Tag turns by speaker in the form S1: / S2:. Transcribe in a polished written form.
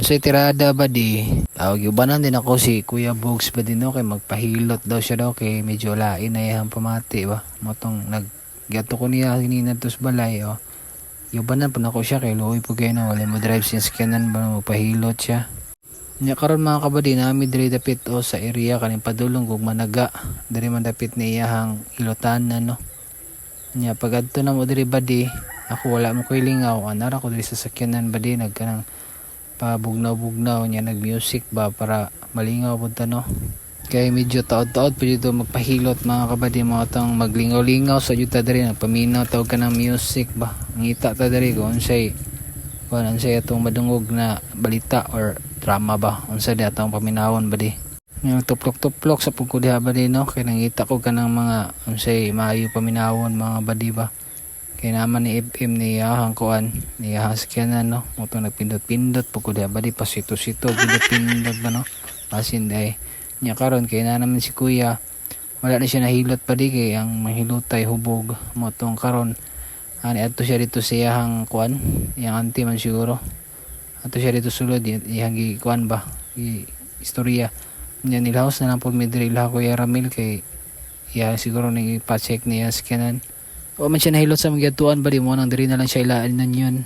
S1: Sa tirada ba di, tawag ibanan din ako si Kuya Bogs ba din no, kay magpahilot daw siya daw kay medyo lain na yang pamati ba. Motong gato ko niya hinina tos balay oh. Ibanan pa na ako siya kay luoy po kayo na wala mo drive since kanan ba magpahilot siya. Nya karon mga kabady nami diri dapit o sa area kaning padulong ug managa. Diri man dapit ni iyahang ilotan na no. Nya pagadto na mo diri badi, ako wala mo koy lingaw, anara ko diri sa sakyanan badi nagkanang pabugnaw-bugnaw niya nag-music ba para malingaw punta no. Kaya medyo taod-taod pa dito magpahilot mga kabady mga tong maglingaw-lingaw sa yuta diri nagpaminaw tawag ka ng music ba. Ngita ta diri ko unsay atong madungog na balita or drama ba unsa di atong paminawon ba di. Yung tuplok-tuplok sa pagkudiha ba di no kay nangita ko kanang mga unsay maayo paminawon mga badi ba. Kaya naman ni FM niya kuan niya sakyanan no moto nagpindot-pindot pagkudiha ba di pasito-sito pindot-pindot ba no pasin day nya karon kay na naman si kuya wala na siya nahilot pa di kay ang mahilutay hubog motong karon ani adto siya dito sa iyang kuan iyang auntie man siguro adto siya dito sulod iyang kuan ba istorya nya nilahos na lang po midri ila Kuya Ramil kay iya siguro nang ipa-check niya sa kanan o man siya nahilot sa magyatuan ba di mo nang diri na lang siya ilaanan yun.